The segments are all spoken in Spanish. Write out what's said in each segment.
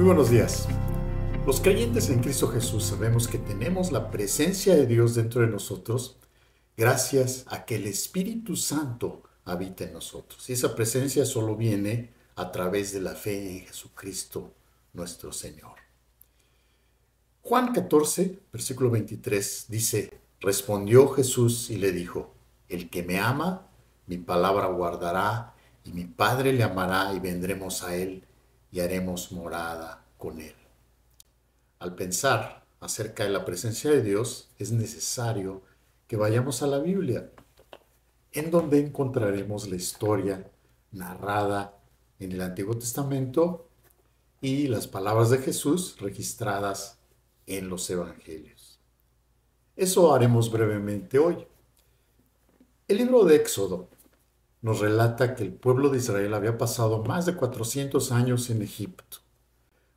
Muy buenos días. Los creyentes en Cristo Jesús sabemos que tenemos la presencia de Dios dentro de nosotros gracias a que el Espíritu Santo habita en nosotros. Y esa presencia solo viene a través de la fe en Jesucristo nuestro Señor. Juan 14, versículo 23 dice: respondió Jesús y le dijo: el que me ama, mi palabra guardará, y mi Padre le amará, y vendremos a él y haremos morada con él. Al pensar acerca de la presencia de Dios, es necesario que vayamos a la Biblia, en donde encontraremos la historia narrada en el Antiguo Testamento y las palabras de Jesús registradas en los Evangelios. Eso haremos brevemente hoy. El libro de Éxodo nos relata que el pueblo de Israel había pasado más de 400 años en Egipto.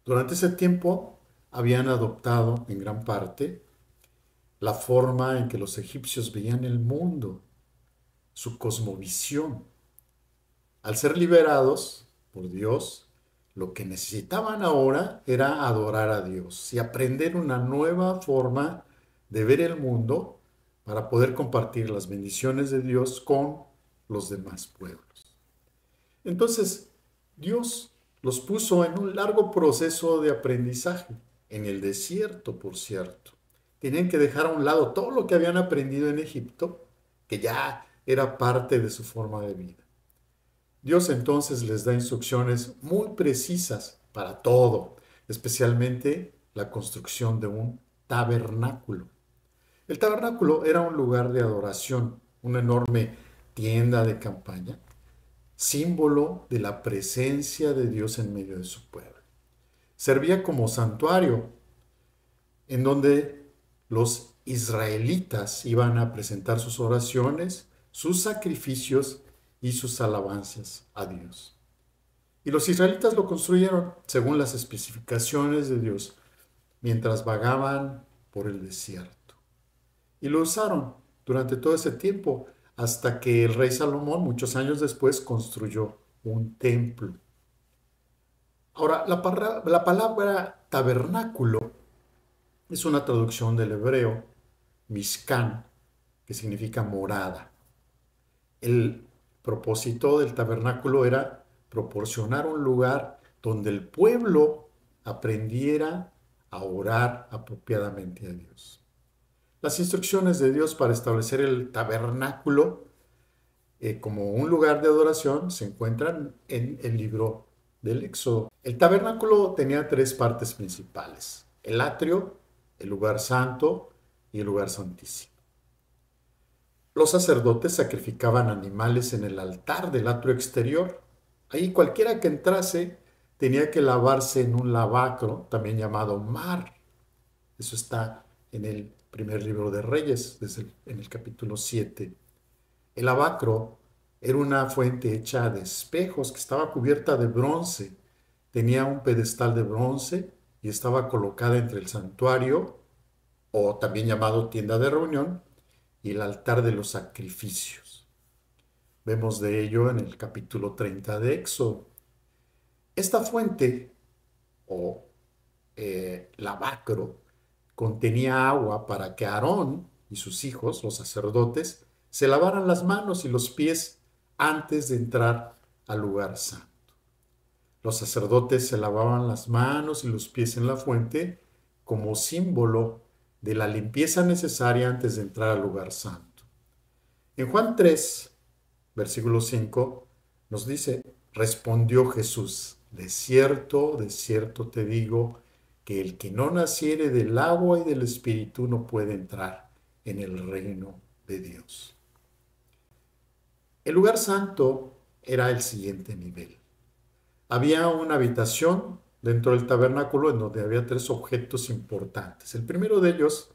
Durante ese tiempo habían adoptado en gran parte la forma en que los egipcios veían el mundo, su cosmovisión. Al ser liberados por Dios, lo que necesitaban ahora era adorar a Dios y aprender una nueva forma de ver el mundo para poder compartir las bendiciones de Dios con los demás pueblos. Entonces, Dios los puso en un largo proceso de aprendizaje, en el desierto, por cierto. Tenían que dejar a un lado todo lo que habían aprendido en Egipto, que ya era parte de su forma de vida. Dios entonces les da instrucciones muy precisas para todo, especialmente la construcción de un tabernáculo. El tabernáculo era un lugar de adoración, una enorme tienda de campaña, símbolo de la presencia de Dios en medio de su pueblo. Servía como santuario en donde los israelitas iban a presentar sus oraciones, sus sacrificios y sus alabanzas a Dios. Y los israelitas lo construyeron según las especificaciones de Dios mientras vagaban por el desierto. Y lo usaron durante todo ese tiempo hasta que el rey Salomón, muchos años después, construyó un templo. Ahora, la palabra tabernáculo es una traducción del hebreo mishkan, que significa morada. El propósito del tabernáculo era proporcionar un lugar donde el pueblo aprendiera a orar apropiadamente a Dios. Las instrucciones de Dios para establecer el tabernáculo como un lugar de adoración se encuentran en el libro del Éxodo. El tabernáculo tenía tres partes principales: el atrio, el lugar santo y el lugar santísimo. Los sacerdotes sacrificaban animales en el altar del atrio exterior. Ahí cualquiera que entrase tenía que lavarse en un lavacro, también llamado mar. Eso está en el primer libro de Reyes, en el capítulo 7. El lavacro era una fuente hecha de espejos que estaba cubierta de bronce. Tenía un pedestal de bronce y estaba colocada entre el santuario, o también llamado tienda de reunión, y el altar de los sacrificios. Vemos de ello en el capítulo 30 de Éxodo. Esta fuente, o lavacro, contenía agua para que Aarón y sus hijos, los sacerdotes, se lavaran las manos y los pies antes de entrar al lugar santo. Los sacerdotes se lavaban las manos y los pies en la fuente como símbolo de la limpieza necesaria antes de entrar al lugar santo. En Juan 3, versículo 5, nos dice: respondió Jesús: de cierto te digo, que el que no naciere del agua y del Espíritu no puede entrar en el reino de Dios. El lugar santo era el siguiente nivel. Había una habitación dentro del tabernáculo en donde había tres objetos importantes. El primero de ellos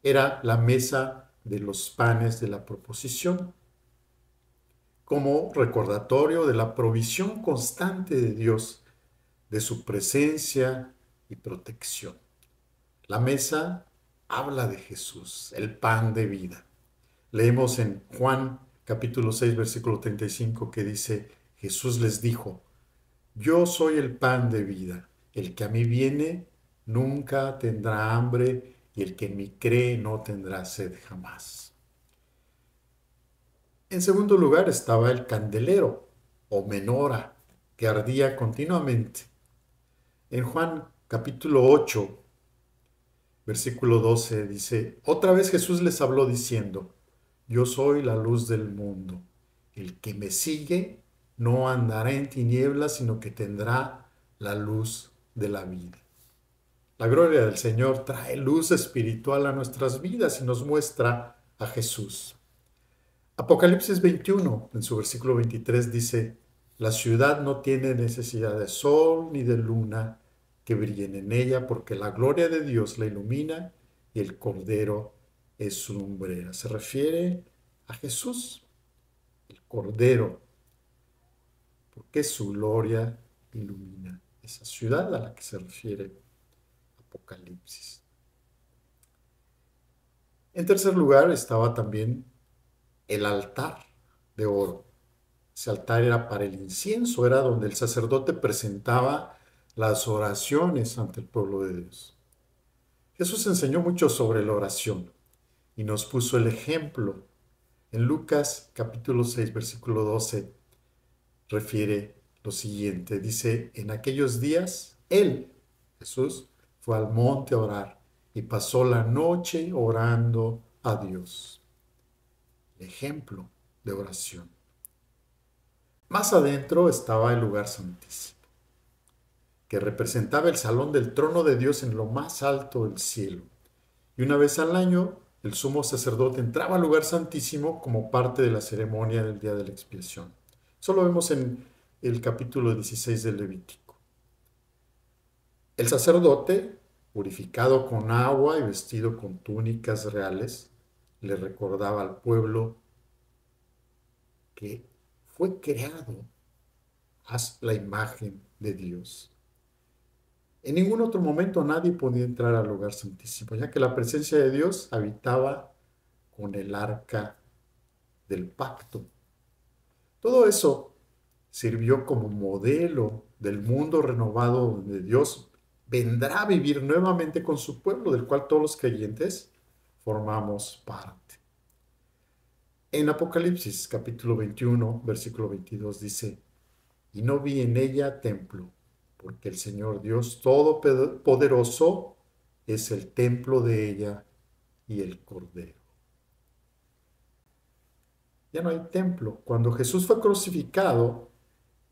era la mesa de los panes de la proposición, como recordatorio de la provisión constante de Dios, de su presencia y protección. La mesa habla de Jesús, el pan de vida. Leemos en Juan capítulo 6, versículo 35, que dice: Jesús les dijo: yo soy el pan de vida. El que a mí viene nunca tendrá hambre, y el que en mí cree no tendrá sed jamás. En segundo lugar estaba el candelero o menora, que ardía continuamente. En Juan capítulo 8, versículo 12 dice, otra vez Jesús les habló diciendo, yo soy la luz del mundo. El que me sigue no andará en tinieblas, sino que tendrá la luz de la vida. La gloria del Señor trae luz espiritual a nuestras vidas y nos muestra a Jesús. Apocalipsis 21, en su versículo 23, dice, la ciudad no tiene necesidad de sol ni de luna que brillen en ella, porque la gloria de Dios la ilumina y el Cordero es su lumbrera. Se refiere a Jesús, el Cordero, porque su gloria ilumina esa ciudad a la que se refiere Apocalipsis. En tercer lugar estaba también el altar de oro. Ese altar era para el incienso, era donde el sacerdote presentaba las oraciones ante el pueblo de Dios. Jesús enseñó mucho sobre la oración y nos puso el ejemplo. En Lucas capítulo 6, versículo 12, refiere lo siguiente. Dice, en aquellos días, él, Jesús, fue al monte a orar y pasó la noche orando a Dios. El ejemplo de oración. Más adentro estaba el lugar santísimo, que representaba el salón del trono de Dios en lo más alto del cielo. Y una vez al año, el sumo sacerdote entraba al lugar santísimo como parte de la ceremonia del día de la expiación. Eso lo vemos en el capítulo 16 del Levítico. El sacerdote, purificado con agua y vestido con túnicas reales, le recordaba al pueblo que fue creado a la imagen de Dios. En ningún otro momento nadie podía entrar al lugar santísimo, ya que la presencia de Dios habitaba con el arca del pacto. Todo eso sirvió como modelo del mundo renovado donde Dios vendrá a vivir nuevamente con su pueblo, del cual todos los creyentes formamos parte. En Apocalipsis capítulo 21, versículo 22 dice, y no vi en ella templo, porque el Señor Dios Todopoderoso es el templo de ella y el Cordero. Ya no hay templo. Cuando Jesús fue crucificado,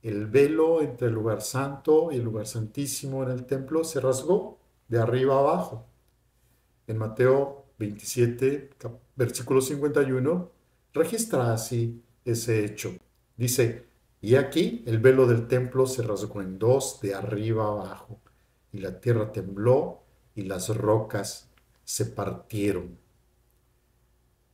el velo entre el lugar santo y el lugar santísimo en el templo se rasgó de arriba a abajo. En Mateo 27, versículo 51, registra así ese hecho. Dice, y aquí el velo del templo se rasgó en dos de arriba a abajo, y la tierra tembló y las rocas se partieron.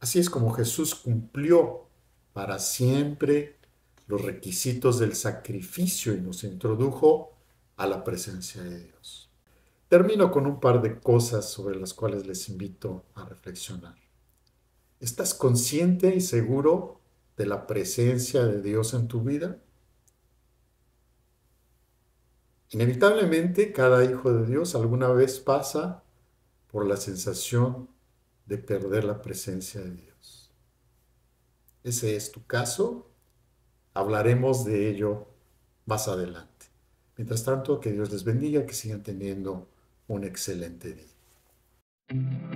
Así es como Jesús cumplió para siempre los requisitos del sacrificio y nos introdujo a la presencia de Dios. Termino con un par de cosas sobre las cuales les invito a reflexionar. ¿Estás consciente y seguro de la presencia de Dios en tu vida? Inevitablemente, cada hijo de Dios alguna vez pasa por la sensación de perder la presencia de Dios. ¿Ese es tu caso? Hablaremos de ello más adelante. Mientras tanto, que Dios les bendiga, que sigan teniendo un excelente día.